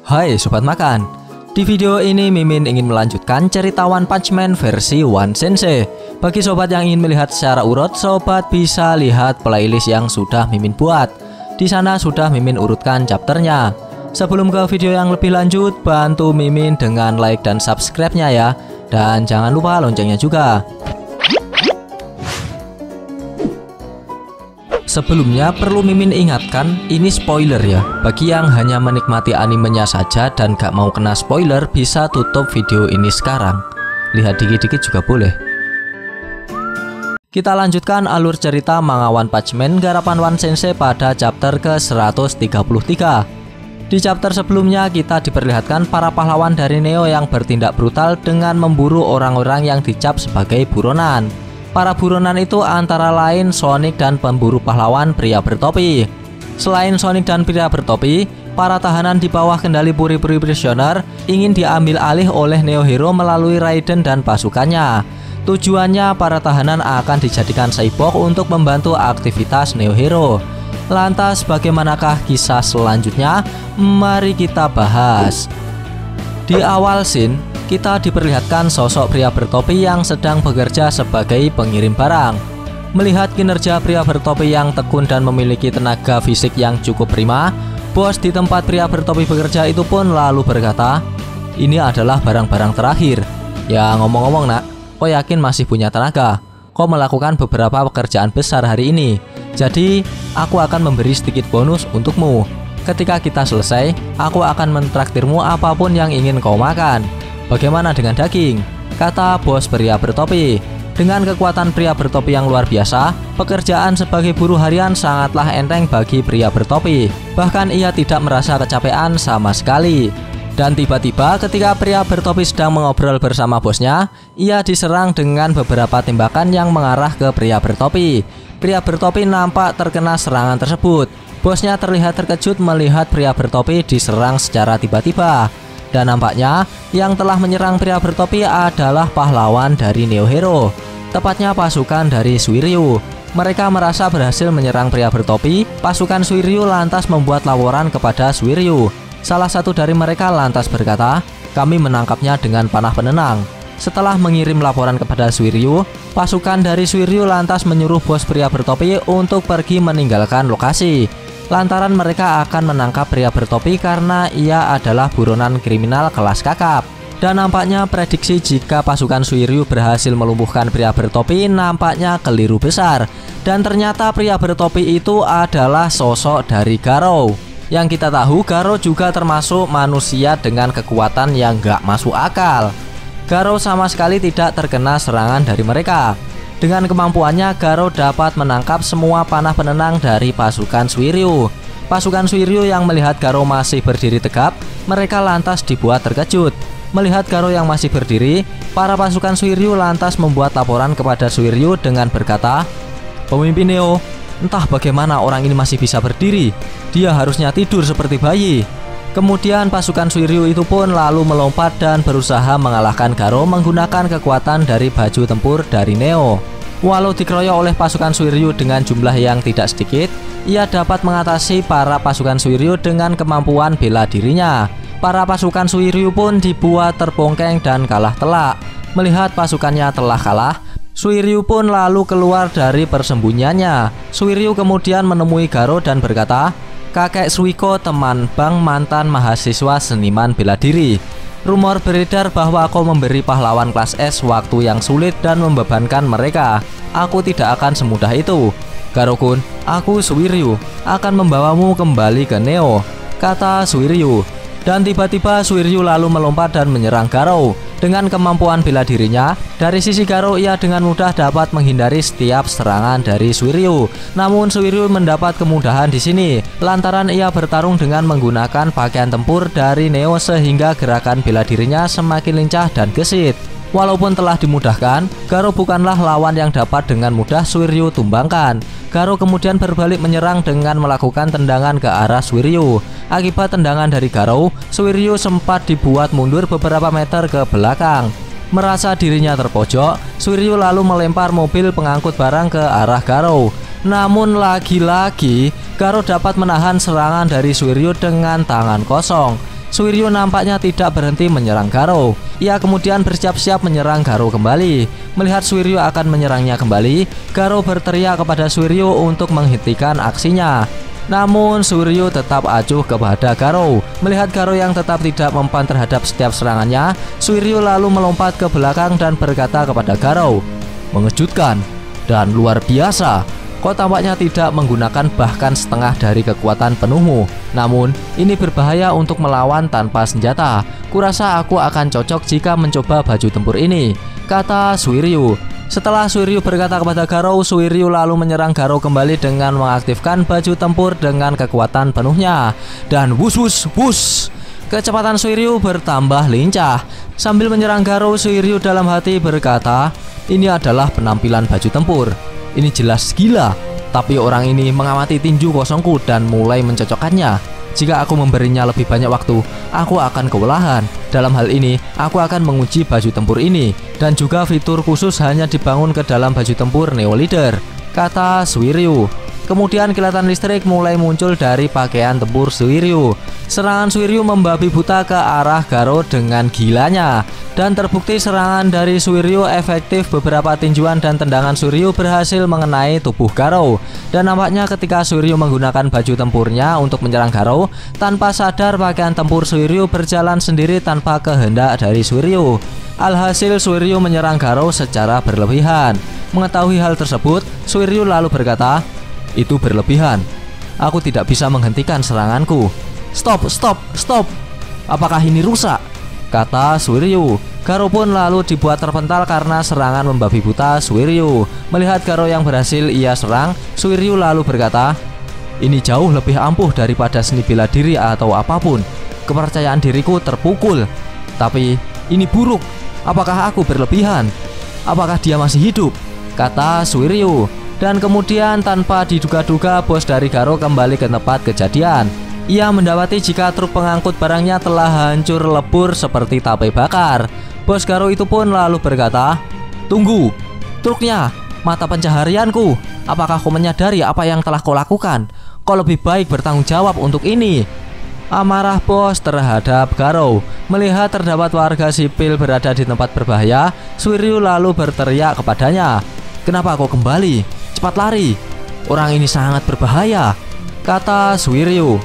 Hai Sobat Makan, di video ini Mimin ingin melanjutkan cerita One Punch Man versi One Sensei. Bagi sobat yang ingin melihat secara urut, sobat bisa lihat playlist yang sudah Mimin buat. Di sana sudah Mimin urutkan chapternya. Sebelum ke video yang lebih lanjut, bantu Mimin dengan like dan subscribe-nya ya. Dan jangan lupa loncengnya juga. Sebelumnya perlu Mimin ingatkan, ini spoiler ya. Bagi yang hanya menikmati animenya saja dan gak mau kena spoiler, bisa tutup video ini sekarang. Lihat dikit-dikit juga boleh. Kita lanjutkan alur cerita manga One Punch Man garapan One Sensei pada chapter ke-133. Di chapter sebelumnya kita diperlihatkan para pahlawan dari Neo yang bertindak brutal dengan memburu orang-orang yang dicap sebagai buronan. Para buronan itu antara lain Sonic dan pemburu pahlawan pria bertopi. Selain Sonic dan pria bertopi, para tahanan di bawah kendali puri-puri prisoner ingin diambil alih oleh Neo Hero melalui Raiden dan pasukannya. Tujuannya para tahanan akan dijadikan cyborg untuk membantu aktivitas Neo Hero. Lantas bagaimanakah kisah selanjutnya? Mari kita bahas. Di awal scene, kita diperlihatkan sosok pria bertopi yang sedang bekerja sebagai pengirim barang. Melihat kinerja pria bertopi yang tekun dan memiliki tenaga fisik yang cukup prima, bos di tempat pria bertopi bekerja itu pun lalu berkata, "Ini adalah barang-barang terakhir." Ya ngomong-ngomong nak, kau yakin masih punya tenaga? Kau melakukan beberapa pekerjaan besar hari ini. Jadi, aku akan memberi sedikit bonus untukmu. Ketika kita selesai, aku akan mentraktirmu apapun yang ingin kau makan. Bagaimana dengan daging? Kata bos pria bertopi. Dengan kekuatan pria bertopi yang luar biasa, pekerjaan sebagai buruh harian sangatlah enteng bagi pria bertopi. Bahkan ia tidak merasa kecapean sama sekali. Dan tiba-tiba ketika pria bertopi sedang mengobrol bersama bosnya, ia diserang dengan beberapa tembakan yang mengarah ke pria bertopi. Pria bertopi nampak terkena serangan tersebut. Bosnya terlihat terkejut melihat pria bertopi diserang secara tiba-tiba. Dan nampaknya yang telah menyerang pria bertopi adalah pahlawan dari Neo Hero, tepatnya pasukan dari Suiryu. Mereka merasa berhasil menyerang pria bertopi. Pasukan Suiryu lantas membuat laporan kepada Suiryu. Salah satu dari mereka lantas berkata, "Kami menangkapnya dengan panah penenang." Setelah mengirim laporan kepada Suiryu, pasukan dari Suiryu lantas menyuruh bos pria bertopi untuk pergi meninggalkan lokasi. Lantaran mereka akan menangkap pria bertopi karena ia adalah buronan kriminal kelas kakap. Dan nampaknya prediksi jika pasukan Suiryu berhasil melumpuhkan pria bertopi nampaknya keliru besar. Dan ternyata pria bertopi itu adalah sosok dari Garou. Yang kita tahu, Garou juga termasuk manusia dengan kekuatan yang gak masuk akal. Garou sama sekali tidak terkena serangan dari mereka. Dengan kemampuannya, Garou dapat menangkap semua panah penenang dari pasukan Suiryu. Pasukan Suiryu yang melihat Garou masih berdiri tegap, mereka lantas dibuat terkejut. Melihat Garou yang masih berdiri, para pasukan Suiryu lantas membuat laporan kepada Suiryu dengan berkata, "Pemimpin Neo, entah bagaimana orang ini masih bisa berdiri. Dia harusnya tidur seperti bayi." Kemudian pasukan Suiryu itu pun lalu melompat dan berusaha mengalahkan Garou menggunakan kekuatan dari baju tempur dari Neo. Walau dikeroyok oleh pasukan Suiryu dengan jumlah yang tidak sedikit, ia dapat mengatasi para pasukan Suiryu dengan kemampuan bela dirinya. Para pasukan Suiryu pun dibuat terbongkeng dan kalah telak. Melihat pasukannya telah kalah, Suiryu pun lalu keluar dari persembunyiannya. Suiryu kemudian menemui Garou dan berkata, "Kakek Suiko, teman Bang, mantan mahasiswa seniman bela diri. Rumor beredar bahwa kau memberi pahlawan kelas S waktu yang sulit dan membebankan mereka. Aku tidak akan semudah itu. Garou-kun, aku Suiryu akan membawamu kembali ke Neo," kata Suiryu. Dan tiba-tiba Suiryu lalu melompat dan menyerang Garou. Dengan kemampuan bela dirinya, dari sisi Garou ia dengan mudah dapat menghindari setiap serangan dari Suiryu. Namun Suiryu mendapat kemudahan di sini, lantaran ia bertarung dengan menggunakan pakaian tempur dari Neo sehingga gerakan bela dirinya semakin lincah dan gesit. Walaupun telah dimudahkan, Garou bukanlah lawan yang dapat dengan mudah Suiryu tumbangkan. Garou kemudian berbalik menyerang dengan melakukan tendangan ke arah Suiryu. Akibat tendangan dari Garou, Suiryu sempat dibuat mundur beberapa meter ke belakang. Merasa dirinya terpojok, Suiryu lalu melempar mobil pengangkut barang ke arah Garou. Namun lagi-lagi Garou dapat menahan serangan dari Suiryu dengan tangan kosong. Suiryu nampaknya tidak berhenti menyerang Garou. Ia kemudian bersiap-siap menyerang Garou kembali. Melihat Suiryu akan menyerangnya kembali, Garou berteriak kepada Suiryu untuk menghentikan aksinya. Namun Suiryu tetap acuh kepada Garou. Melihat Garou yang tetap tidak mempan terhadap setiap serangannya, Suiryu lalu melompat ke belakang dan berkata kepada Garou, "Mengejutkan dan luar biasa. Kau tampaknya tidak menggunakan bahkan setengah dari kekuatan penuhmu. Namun, ini berbahaya untuk melawan tanpa senjata. Kurasa aku akan cocok jika mencoba baju tempur ini," kata Suiryu. Setelah Suiryu berkata kepada Garou, Suiryu lalu menyerang Garou kembali dengan mengaktifkan baju tempur dengan kekuatan penuhnya. Dan wus wus wus, kecepatan Suiryu bertambah lincah. Sambil menyerang Garou, Suiryu dalam hati berkata, "Ini adalah penampilan baju tempur. Ini jelas gila, tapi orang ini mengamati tinju kosongku dan mulai mencocokkannya. Jika aku memberinya lebih banyak waktu, aku akan kewalahan. Dalam hal ini, aku akan menguji baju tempur ini, dan juga fitur khusus hanya dibangun ke dalam baju tempur Neo Leader," kata Suiryu. Kemudian kilatan listrik mulai muncul dari pakaian tempur Suiryu. Serangan Suiryu membabi buta ke arah Garou dengan gilanya. Dan terbukti serangan dari Suiryu efektif. Beberapa tinjuan dan tendangan Suiryu berhasil mengenai tubuh Garou. Dan nampaknya ketika Suiryu menggunakan baju tempurnya untuk menyerang Garou, tanpa sadar pakaian tempur Suiryu berjalan sendiri tanpa kehendak dari Suiryu. Alhasil Suiryu menyerang Garou secara berlebihan. Mengetahui hal tersebut, Suiryu lalu berkata, "Itu berlebihan. Aku tidak bisa menghentikan seranganku. Stop, stop, stop. Apakah ini rusak?" kata Suiryu. Garou pun lalu dibuat terpental karena serangan membabi buta Suiryu. Melihat Garou yang berhasil ia serang, Suiryu lalu berkata, "Ini jauh lebih ampuh daripada seni bela diri atau apapun. Kepercayaan diriku terpukul. Tapi ini buruk. Apakah aku berlebihan? Apakah dia masih hidup?" kata Suiryu. Dan kemudian tanpa diduga-duga, bos dari Garou kembali ke tempat kejadian. Ia mendapati jika truk pengangkut barangnya telah hancur lebur seperti tape bakar. Bos Garou itu pun lalu berkata, "Tunggu, truknya, mata pencaharianku. Apakah kau menyadari apa yang telah kau lakukan? Kau lebih baik bertanggung jawab untuk ini." Amarah bos terhadap Garou. Melihat terdapat warga sipil berada di tempat berbahaya, Suiryu lalu berteriak kepadanya, "Kenapa kau kembali? Cepat lari. Orang ini sangat berbahaya," kata Suiryu.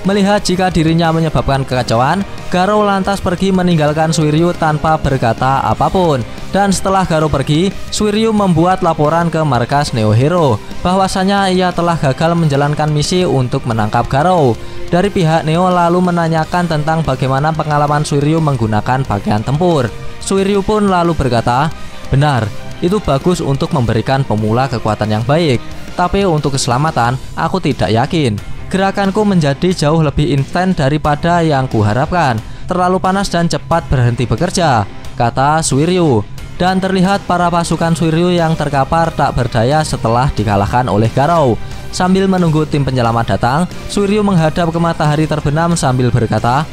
Melihat jika dirinya menyebabkan kekacauan, Garou lantas pergi meninggalkan Suiryu tanpa berkata apapun. Dan setelah Garou pergi, Suiryu membuat laporan ke markas Neo Hero bahwasanya ia telah gagal menjalankan misi untuk menangkap Garou. Dari pihak Neo lalu menanyakan tentang bagaimana pengalaman Suiryu menggunakan pakaian tempur. Suiryu pun lalu berkata, "Benar, itu bagus untuk memberikan pemula kekuatan yang baik. Tapi untuk keselamatan, aku tidak yakin. Gerakanku menjadi jauh lebih instan daripada yang kuharapkan. Terlalu panas dan cepat berhenti bekerja," kata Suiryu. Dan terlihat para pasukan Suiryu yang terkapar tak berdaya setelah dikalahkan oleh Garou. Sambil menunggu tim penyelamat datang, Suiryu menghadap ke matahari terbenam sambil berkata,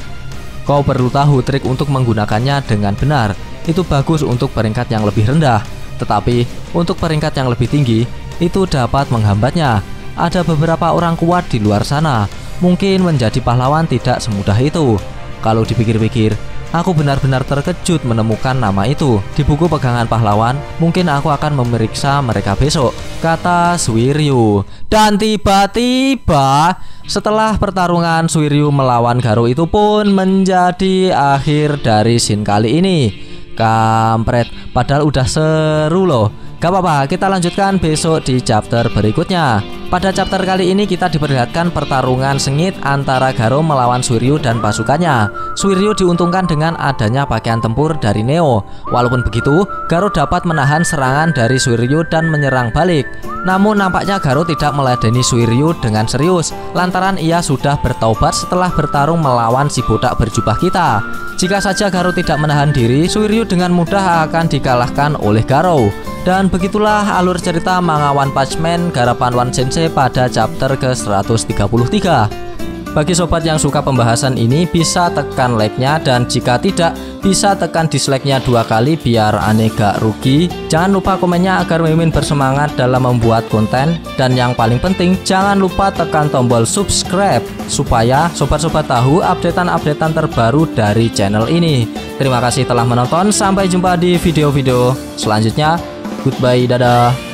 "Kau perlu tahu trik untuk menggunakannya dengan benar. Itu bagus untuk peringkat yang lebih rendah. Tetapi untuk peringkat yang lebih tinggi, itu dapat menghambatnya. Ada beberapa orang kuat di luar sana. Mungkin menjadi pahlawan tidak semudah itu. Kalau dipikir-pikir, aku benar-benar terkejut menemukan nama itu di buku pegangan pahlawan. Mungkin aku akan memeriksa mereka besok," kata Suiryu. Dan tiba-tiba setelah pertarungan Suiryu melawan Garou itu pun menjadi akhir dari scene kali ini. Kampret, padahal udah seru loh. Gak apa-apa, kita lanjutkan besok di chapter berikutnya. Pada chapter kali ini kita diperlihatkan pertarungan sengit antara Garou melawan Suiryu dan pasukannya. Suiryu diuntungkan dengan adanya pakaian tempur dari Neo. Walaupun begitu, Garou dapat menahan serangan dari Suiryu dan menyerang balik. Namun nampaknya Garou tidak meladeni Suiryu dengan serius, lantaran ia sudah bertaubat setelah bertarung melawan si bodak berjubah kita. Jika saja Garou tidak menahan diri, Suiryu dengan mudah akan dikalahkan oleh Garou. Dan begitulah alur cerita manga One Punch Man garapan One Sensei pada chapter ke-133. Bagi sobat yang suka pembahasan ini, bisa tekan like-nya, dan jika tidak, bisa tekan dislike-nya 2 kali biar aneh gak rugi. Jangan lupa komennya agar Mimin bersemangat dalam membuat konten. Dan yang paling penting, jangan lupa tekan tombol subscribe supaya sobat-sobat tahu updatean-updatean terbaru dari channel ini. Terima kasih telah menonton, sampai jumpa di video-video selanjutnya. Goodbye, dadah.